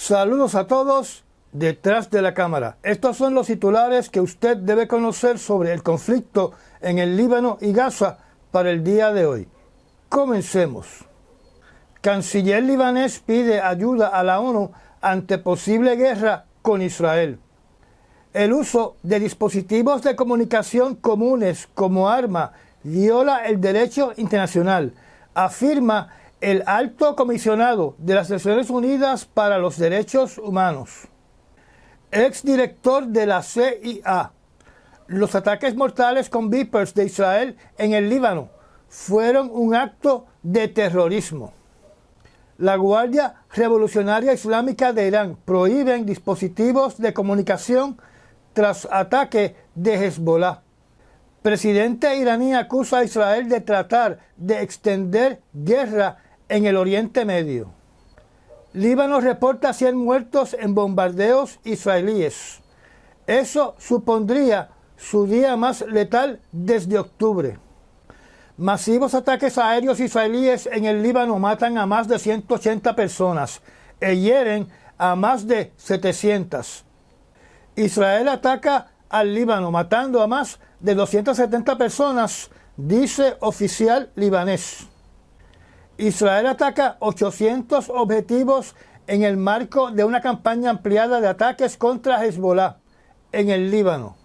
Saludos a todos detrás de la cámara. Estos son los titulares que usted debe conocer sobre el conflicto en el Líbano y Gaza para el día de hoy. Comencemos. Canciller libanés pide ayuda a la ONU ante posible guerra con Israel. El uso de dispositivos de comunicación comunes como arma viola el derecho internacional, afirma el Alto Comisionado de las Naciones Unidas para los Derechos Humanos. Exdirector de la CIA. Los ataques mortales con Vipers de Israel en el Líbano fueron un acto de terrorismo. La Guardia Revolucionaria Islámica de Irán prohíben dispositivos de comunicación tras ataque de Hezbollah. Presidente iraní acusa a Israel de tratar de extender guerra en el Oriente Medio. Líbano reporta 100 muertos en bombardeos israelíes. Eso supondría su día más letal desde octubre. Masivos ataques aéreos israelíes en el Líbano matan a más de 180 personas e hieren a más de 700. Israel ataca al Líbano matando a más de 270 personas, dice oficial libanés. Israel ataca 800 objetivos en el marco de una campaña ampliada de ataques contra Hezbollah en el Líbano.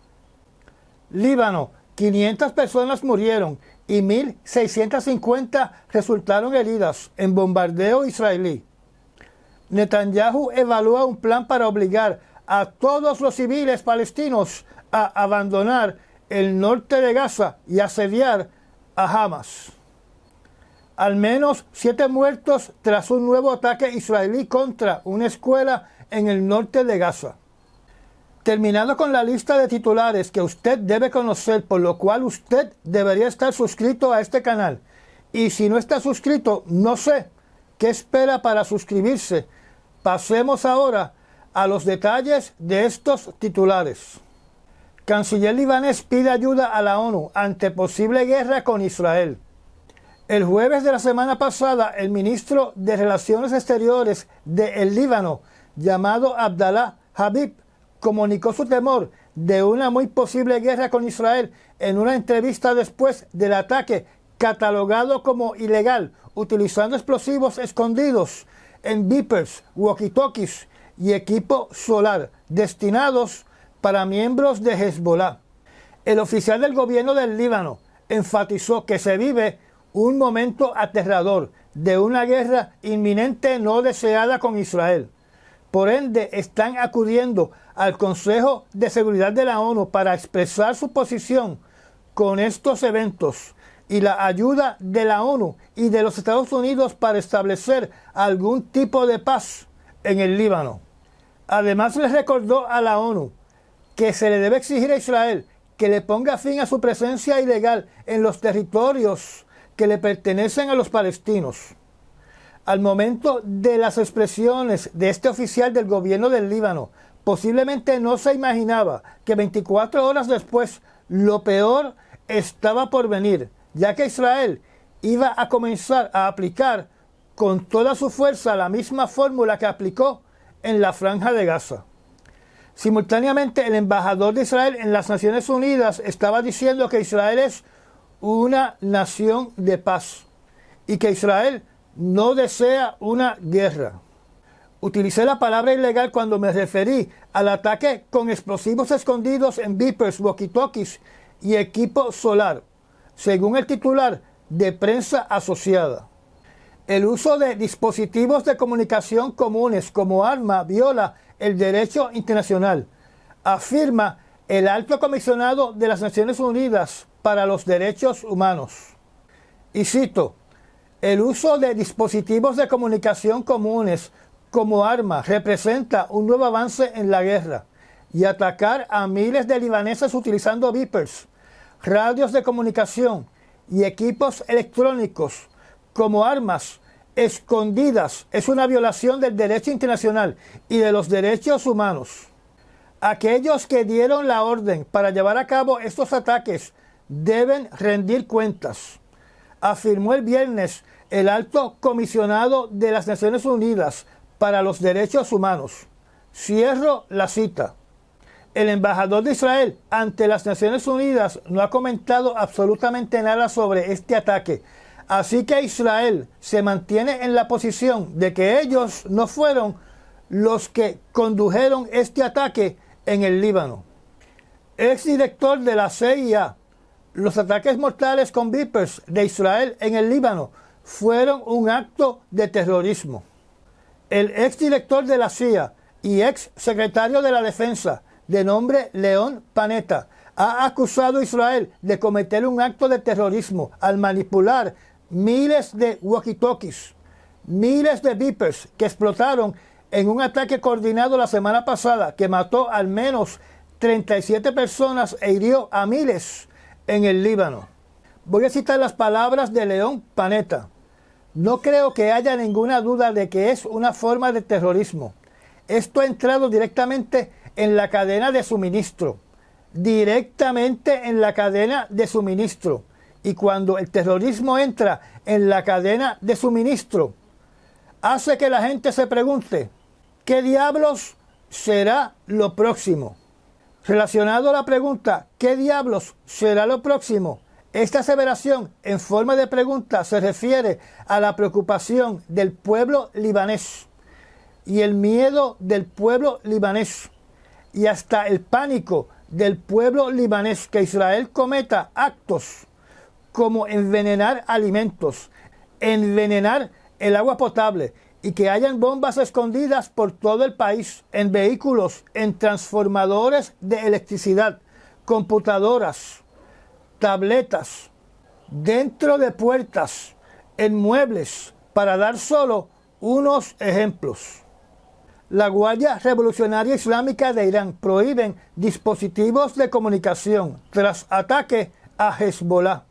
Líbano, 500 personas murieron y 1.650 resultaron heridas en bombardeo israelí. Netanyahu evalúa un plan para obligar a todos los civiles palestinos a abandonar el norte de Gaza y asediar a Hamas. Al menos 7 muertos tras un nuevo ataque israelí contra una escuela en el norte de Gaza. Terminado con la lista de titulares que usted debe conocer, por lo cual usted debería estar suscrito a este canal. Y si no está suscrito, no sé qué espera para suscribirse. Pasemos ahora a los detalles de estos titulares. Canciller libanés pide ayuda a la ONU ante posible guerra con Israel. El jueves de la semana pasada, el ministro de Relaciones Exteriores del Líbano, llamado Abdallah Habib, comunicó su temor de una muy posible guerra con Israel en una entrevista después del ataque catalogado como ilegal, utilizando explosivos escondidos en Vipers, walkie-talkies y equipo solar destinados para miembros de Hezbollah. El oficial del gobierno del Líbano enfatizó que se vive un momento aterrador de una guerra inminente no deseada con Israel. Por ende, están acudiendo al Consejo de Seguridad de la ONU para expresar su posición con estos eventos y la ayuda de la ONU y de los Estados Unidos para establecer algún tipo de paz en el Líbano. Además, les recordó a la ONU que se le debe exigir a Israel que le ponga fin a su presencia ilegal en los territorios que le pertenecen a los palestinos. Al momento de las expresiones de este oficial del gobierno del Líbano, posiblemente no se imaginaba que 24 horas después lo peor estaba por venir, ya que Israel iba a comenzar a aplicar con toda su fuerza la misma fórmula que aplicó en la Franja de Gaza. Simultáneamente, el embajador de Israel en las Naciones Unidas estaba diciendo que Israel es una nación de paz y que Israel no desea una guerra. Utilicé la palabra ilegal cuando me referí al ataque con explosivos escondidos en Vipers, walkie-talkies y equipo solar, según el titular de Prensa Asociada. El uso de dispositivos de comunicación comunes como arma viola el derecho internacional, afirma el Alto Comisionado de las Naciones Unidas para los Derechos Humanos. Y cito: el uso de dispositivos de comunicación comunes como arma representa un nuevo avance en la guerra, y atacar a miles de libaneses utilizando Vipers, radios de comunicación y equipos electrónicos como armas escondidas es una violación del derecho internacional y de los derechos humanos. Aquellos que dieron la orden para llevar a cabo estos ataques deben rendir cuentas, afirmó el viernes el Alto Comisionado de las Naciones Unidas para los derechos humanos. Cierro la cita. El embajador de Israel ante las Naciones Unidas no ha comentado absolutamente nada sobre este ataque. Así que Israel se mantiene en la posición de que ellos no fueron los que condujeron este ataque en el Líbano. Exdirector de la CIA, los ataques mortales con Vipers de Israel en el Líbano fueron un acto de terrorismo. El exdirector de la CIA y ex secretario de la Defensa, de nombre Leon Panetta, ha acusado a Israel de cometer un acto de terrorismo al manipular miles de walkie-talkies, miles de Vipers que explotaron en un ataque coordinado la semana pasada que mató al menos 37 personas e hirió a miles en el Líbano. Voy a citar las palabras de Leon Panetta. No creo que haya ninguna duda de que es una forma de terrorismo. Esto ha entrado directamente en la cadena de suministro. Directamente en la cadena de suministro. Y cuando el terrorismo entra en la cadena de suministro, hace que la gente se pregunte, ¿qué diablos será lo próximo? Relacionado a la pregunta, ¿qué diablos será lo próximo? Esta aseveración en forma de pregunta se refiere a la preocupación del pueblo libanés y el miedo del pueblo libanés y hasta el pánico del pueblo libanés que Israel cometa actos como envenenar alimentos, envenenar el agua potable y que hayan bombas escondidas por todo el país, en vehículos, en transformadores de electricidad, computadoras, tabletas, dentro de puertas, en muebles, para dar solo unos ejemplos. La Guardia Revolucionaria Islámica de Irán prohíben dispositivos de comunicación tras ataque a Hezbollah.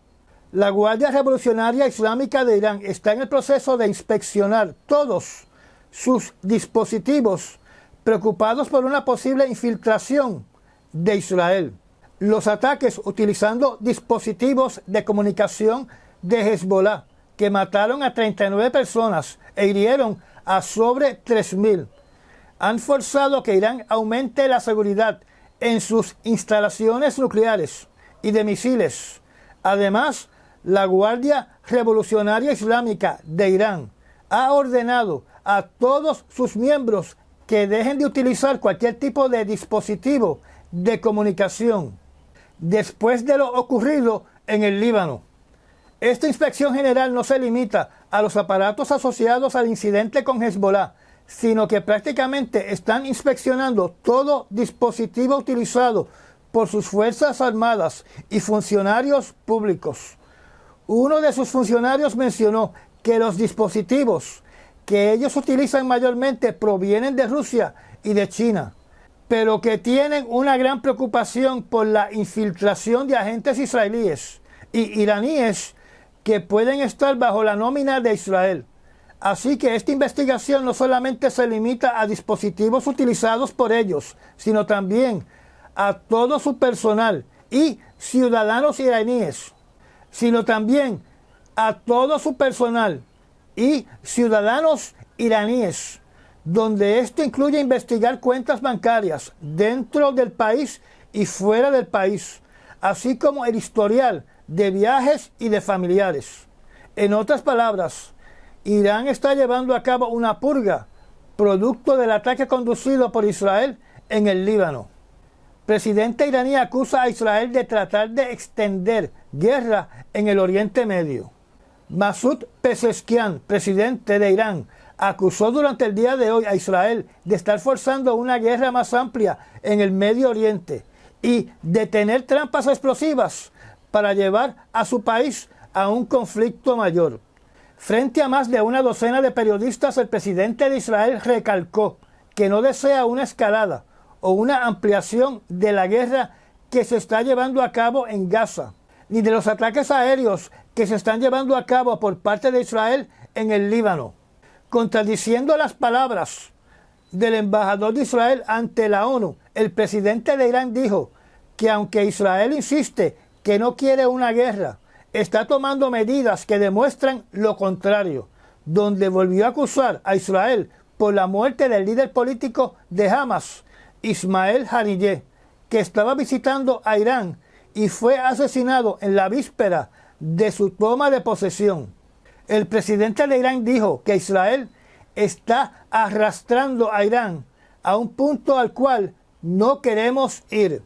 La Guardia Revolucionaria Islámica de Irán está en el proceso de inspeccionar todos sus dispositivos, preocupados por una posible infiltración de Israel. Los ataques utilizando dispositivos de comunicación de Hezbollah, que mataron a 39 personas e hirieron a sobre 3.000, han forzado que Irán aumente la seguridad en sus instalaciones nucleares y de misiles. Además, la Guardia Revolucionaria Islámica de Irán ha ordenado a todos sus miembros que dejen de utilizar cualquier tipo de dispositivo de comunicación después de lo ocurrido en el Líbano. Esta inspección general no se limita a los aparatos asociados al incidente con Hezbollah, sino que prácticamente están inspeccionando todo dispositivo utilizado por sus fuerzas armadas y funcionarios públicos. Uno de sus funcionarios mencionó que los dispositivos que ellos utilizan mayormente provienen de Rusia y de China, pero que tienen una gran preocupación por la infiltración de agentes israelíes y iraníes que pueden estar bajo la nómina de Israel. Así que esta investigación no solamente se limita a dispositivos utilizados por ellos, sino también a todo su personal y ciudadanos iraníes, sino también a todo su personal y ciudadanos iraníes, donde esto incluye investigar cuentas bancarias dentro del país y fuera del país, así como el historial de viajes y de familiares. En otras palabras, Irán está llevando a cabo una purga, producto del ataque conducido por Israel en el Líbano. Presidente iraní acusa a Israel de tratar de extender guerra en el Oriente Medio. Masoud Pezeshkian, presidente de Irán, acusó durante el día de hoy a Israel de estar forzando una guerra más amplia en el Medio Oriente y de tener trampas explosivas para llevar a su país a un conflicto mayor. Frente a más de una docena de periodistas, el presidente de Israel recalcó que no desea una escalada o una ampliación de la guerra que se está llevando a cabo en Gaza, ni de los ataques aéreos que se están llevando a cabo por parte de Israel en el Líbano. Contradiciendo las palabras del embajador de Israel ante la ONU, el presidente de Irán dijo que aunque Israel insiste que no quiere una guerra, está tomando medidas que demuestran lo contrario, donde volvió a acusar a Israel por la muerte del líder político de Hamas, Ismail Haniyeh, que estaba visitando a Irán y fue asesinado en la víspera de su toma de posesión. El presidente de Irán dijo que Israel está arrastrando a Irán a un punto al cual no queremos ir.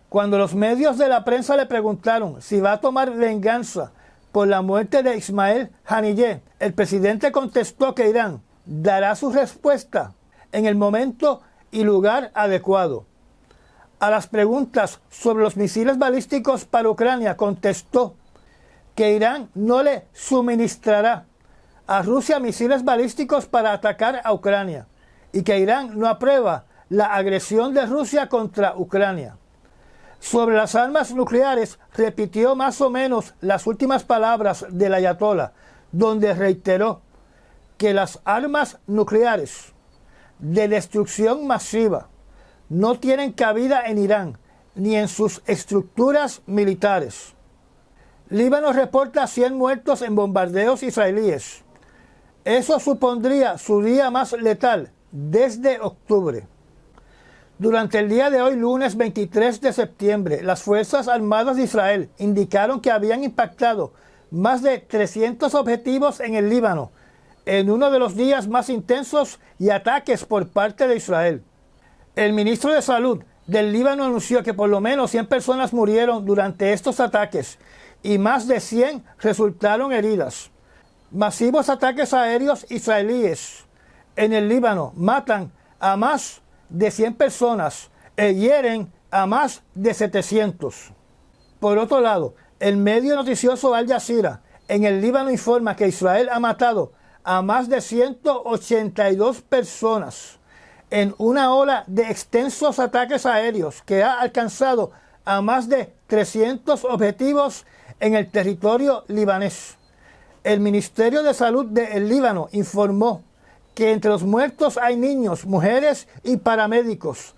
Cuando los medios de la prensa le preguntaron si va a tomar venganza por la muerte de Ismail Haniyeh, el presidente contestó que Irán dará su respuesta en el momento y lugar adecuado. A las preguntas sobre los misiles balísticos para Ucrania, contestó que Irán no le suministrará a Rusia misiles balísticos para atacar a Ucrania y que Irán no aprueba la agresión de Rusia contra Ucrania. Sobre las armas nucleares, repitió más o menos las últimas palabras del ayatolá, donde reiteró que las armas nucleares de destrucción masiva no tienen cabida en Irán ni en sus estructuras militares. Líbano reporta 100 muertos en bombardeos israelíes. Eso supondría su día más letal desde octubre. Durante el día de hoy, lunes 23 de septiembre, las Fuerzas Armadas de Israel indicaron que habían impactado más de 300 objetivos en el Líbano, en uno de los días más intensos y ataques por parte de Israel. El ministro de Salud del Líbano anunció que por lo menos 100 personas murieron durante estos ataques y más de 100 resultaron heridas. Masivos ataques aéreos israelíes en el Líbano matan a más de 100 personas e hieren a más de 700. Por otro lado, el medio noticioso Al Jazeera en el Líbano informa que Israel ha matado a más de 182 personas en una ola de extensos ataques aéreos que ha alcanzado a más de 300 objetivos en el territorio libanés. El Ministerio de Salud del Líbano informó que entre los muertos hay niños, mujeres y paramédicos.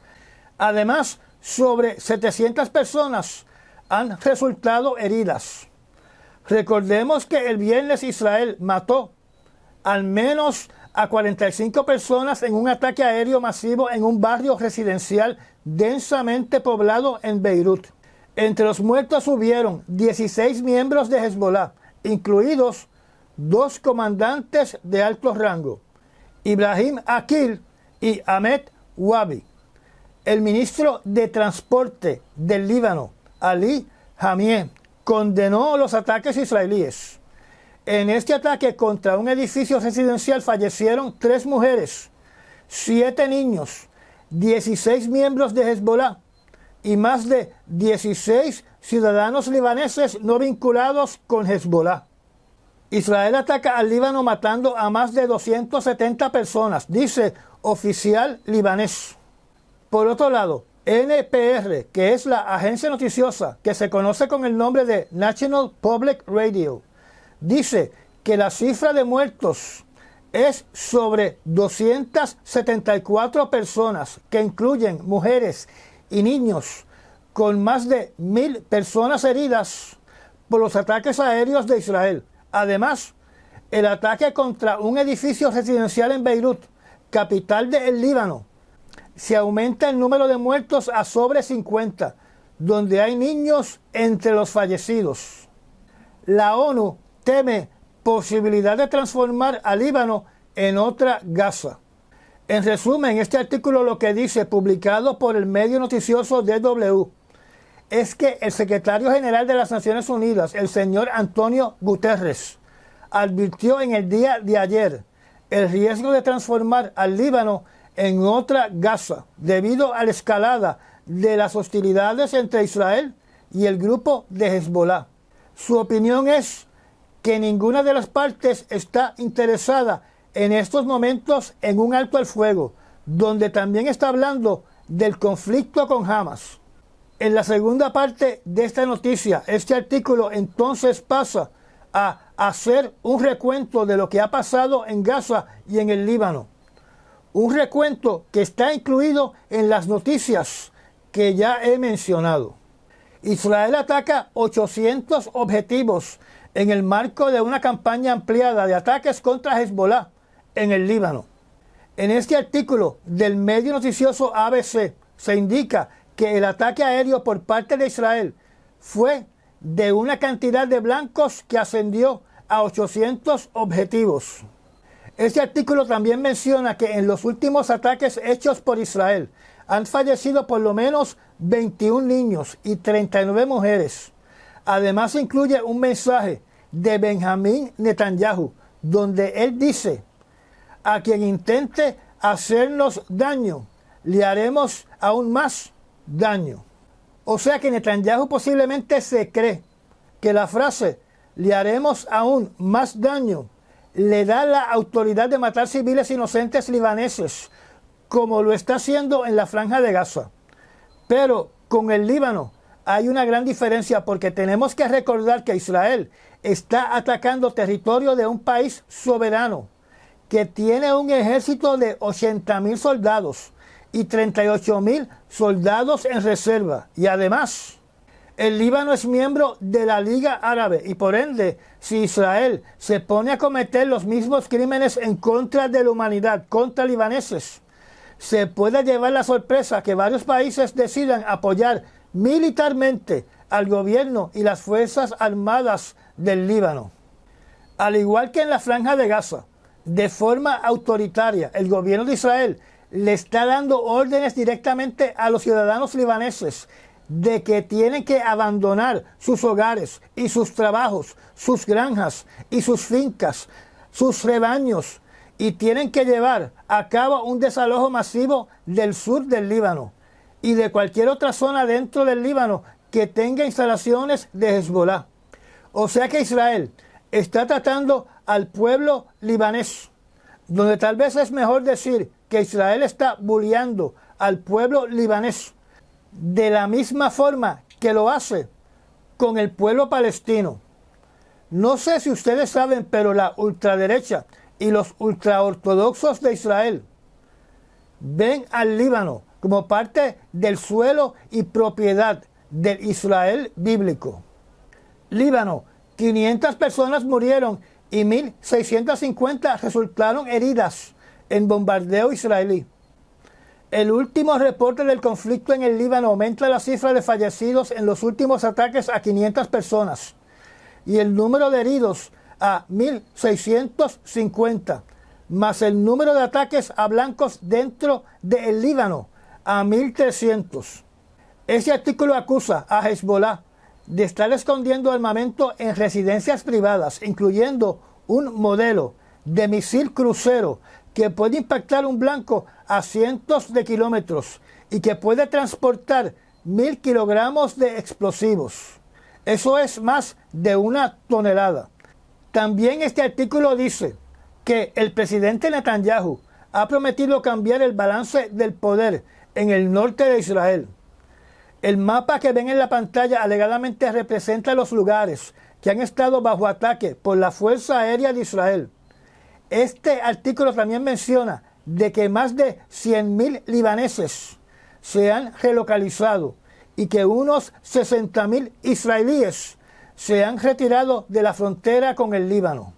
Además, sobre 700 personas han resultado heridas. Recordemos que el viernes Israel mató al menos a 45 personas en un ataque aéreo masivo en un barrio residencial densamente poblado en Beirut. Entre los muertos hubieron 16 miembros de Hezbollah, incluidos 2 comandantes de alto rango, Ibrahim Akil y Ahmed Wabi. El ministro de Transporte del Líbano, Ali Hamieh, condenó los ataques israelíes. En este ataque contra un edificio residencial fallecieron 3 mujeres, 7 niños, 16 miembros de Hezbollah y más de 16 ciudadanos libaneses no vinculados con Hezbollah. Israel ataca al Líbano matando a más de 270 personas, dice oficial libanés. Por otro lado, NPR, que es la agencia noticiosa que se conoce con el nombre de National Public Radio, dice que la cifra de muertos es sobre 274 personas, que incluyen mujeres y niños, con más de 1,000 personas heridas por los ataques aéreos de Israel. Además, el ataque contra un edificio residencial en Beirut, capital del Líbano, se aumenta el número de muertos a sobre 50, donde hay niños entre los fallecidos. La ONU teme posibilidad de transformar al Líbano en otra Gaza. En resumen, este artículo lo que dice, publicado por el medio noticioso DW, es que el secretario general de las Naciones Unidas, el señor Antonio Guterres, advirtió en el día de ayer el riesgo de transformar al Líbano en otra Gaza debido a la escalada de las hostilidades entre Israel y el grupo de Hezbollah. Su opinión es que ninguna de las partes está interesada en estos momentos en un alto al fuego, donde también está hablando del conflicto con Hamas. En la segunda parte de esta noticia, este artículo entonces pasa a hacer un recuento de lo que ha pasado en Gaza y en el Líbano. Un recuento que está incluido en las noticias que ya he mencionado. Israel ataca 800 objetivos en el marco de una campaña ampliada de ataques contra Hezbollah en el Líbano. En este artículo del medio noticioso ABC se indica que el ataque aéreo por parte de Israel fue de una cantidad de blancos que ascendió a 800 objetivos. Este artículo también menciona que en los últimos ataques hechos por Israel han fallecido por lo menos 21 niños y 39 mujeres. Además incluye un mensaje de Benjamín Netanyahu, donde él dice: a quien intente hacernos daño, le haremos aún más daño. O sea que Netanyahu posiblemente se cree que la frase le haremos aún más daño le da la autoridad de matar civiles inocentes libaneses, como lo está haciendo en la Franja de Gaza. Pero con el Líbano hay una gran diferencia, porque tenemos que recordar que Israel está atacando territorio de un país soberano que tiene un ejército de 80,000 soldados y 38,000 soldados en reserva. Y además, el Líbano es miembro de la Liga Árabe y por ende, si Israel se pone a cometer los mismos crímenes en contra de la humanidad contra libaneses, se puede llevar la sorpresa que varios países decidan apoyar militarmente al gobierno y las fuerzas armadas del Líbano. Al igual que en la Franja de Gaza, de forma autoritaria, el gobierno de Israel le está dando órdenes directamente a los ciudadanos libaneses de que tienen que abandonar sus hogares y sus trabajos, sus granjas y sus fincas, sus rebaños, y tienen que llevar a cabo un desalojo masivo del sur del Líbano y de cualquier otra zona dentro del Líbano que tenga instalaciones de Hezbollah. O sea que Israel está tratando al pueblo libanés, donde tal vez es mejor decir que Israel está bulleando al pueblo libanés de la misma forma que lo hace con el pueblo palestino. No sé si ustedes saben, pero la ultraderecha y los ultraortodoxos de Israel ven al Líbano como parte del suelo y propiedad del Israel bíblico. Líbano: 500 personas murieron y 1.650 resultaron heridas en bombardeo israelí. El último reporte del conflicto en el Líbano aumenta la cifra de fallecidos en los últimos ataques a 500 personas y el número de heridos a 1.650, más el número de ataques a blancos dentro del Líbano a 1.300. Ese artículo acusa a Hezbollah de estar escondiendo armamento en residencias privadas, incluyendo un modelo de misil crucero que puede impactar un blanco a cientos de kilómetros y que puede transportar 1.000 kilogramos de explosivos. Eso es más de 1 tonelada. También este artículo dice que el presidente Netanyahu ha prometido cambiar el balance del poder en el norte de Israel. El mapa que ven en la pantalla alegadamente representa los lugares que han estado bajo ataque por la Fuerza Aérea de Israel. Este artículo también menciona de que más de 100,000 libaneses se han relocalizado y que unos 60,000 israelíes se han retirado de la frontera con el Líbano.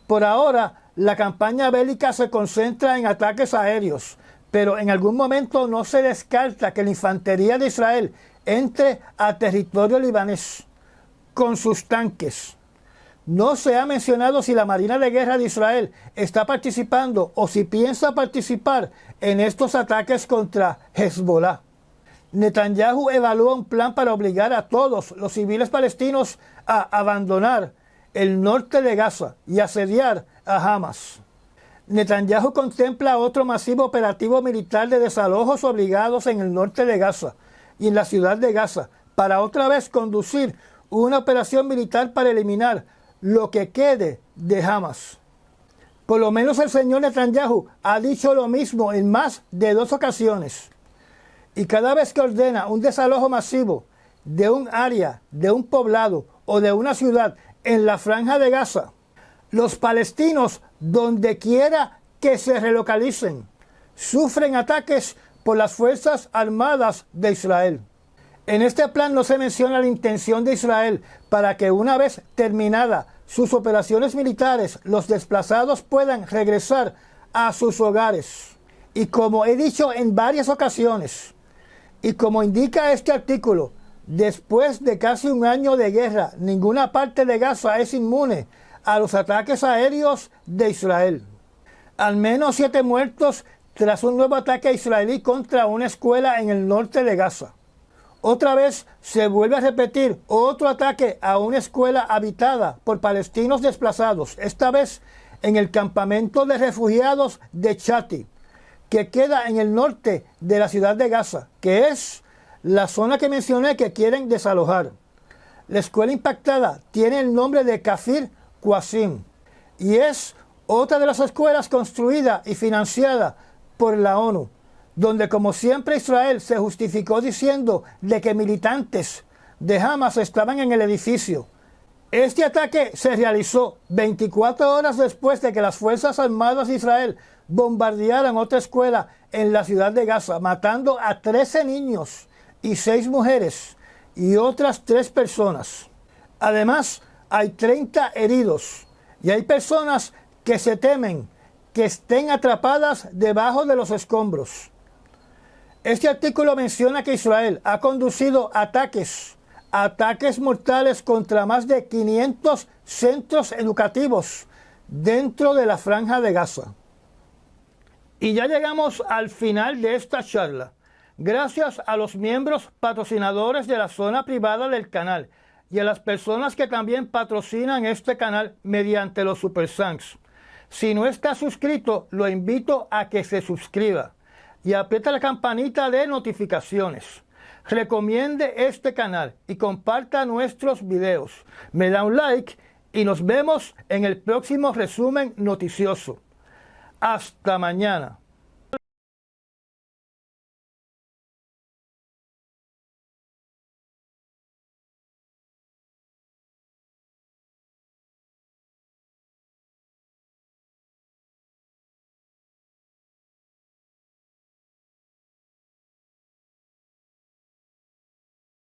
Por ahora, la campaña bélica se concentra en ataques aéreos, pero en algún momento no se descarta que la infantería de Israel entre a territorio libanés con sus tanques. No se ha mencionado si la Marina de Guerra de Israel está participando o si piensa participar en estos ataques contra Hezbollah. Netanyahu evalúa un plan para obligar a todos los civiles palestinos a abandonar el norte de Gaza y asediar a Hamas. Netanyahu contempla otro masivo operativo militar de desalojos obligados en el norte de Gaza y en la ciudad de Gaza, para otra vez conducir una operación militar para eliminar lo que quede de Hamas. Por lo menos el señor Netanyahu ha dicho lo mismo en más de 2 ocasiones. Y cada vez que ordena un desalojo masivo de un área, de un poblado o de una ciudad en la Franja de Gaza, los palestinos, donde quiera que se relocalicen, sufren ataques por las Fuerzas Armadas de Israel. En este plan no se menciona la intención de Israel para que una vez terminada sus operaciones militares, los desplazados puedan regresar a sus hogares. Y como he dicho en varias ocasiones, y como indica este artículo, después de casi un año de guerra, ninguna parte de Gaza es inmune a los ataques aéreos de Israel. Al menos 7 muertos tras un nuevo ataque israelí contra una escuela en el norte de Gaza. Otra vez se vuelve a repetir otro ataque a una escuela habitada por palestinos desplazados, esta vez en el campamento de refugiados de Chati, que queda en el norte de la ciudad de Gaza, que es la zona que mencioné que quieren desalojar. La escuela impactada tiene el nombre de Kafir Qasim y es otra de las escuelas construida y financiada por la ONU, donde como siempre Israel se justificó diciendo de que militantes de Hamas estaban en el edificio. Este ataque se realizó 24 horas después de que las Fuerzas Armadas de Israel bombardearan otra escuela en la ciudad de Gaza, matando a 13 niños y 6 mujeres y otras 3 personas. Además, hay 30 heridos y hay personas que se temen que estén atrapadas debajo de los escombros. Este artículo menciona que Israel ha conducido ataques mortales contra más de 500 centros educativos dentro de la Franja de Gaza. Y ya llegamos al final de esta charla. Gracias a los miembros patrocinadores de la zona privada del canal y a las personas que también patrocinan este canal mediante los Super Thanks. Si no está suscrito, lo invito a que se suscriba y aprieta la campanita de notificaciones. Recomiende este canal y comparta nuestros videos. Me da un like y nos vemos en el próximo resumen noticioso. Hasta mañana.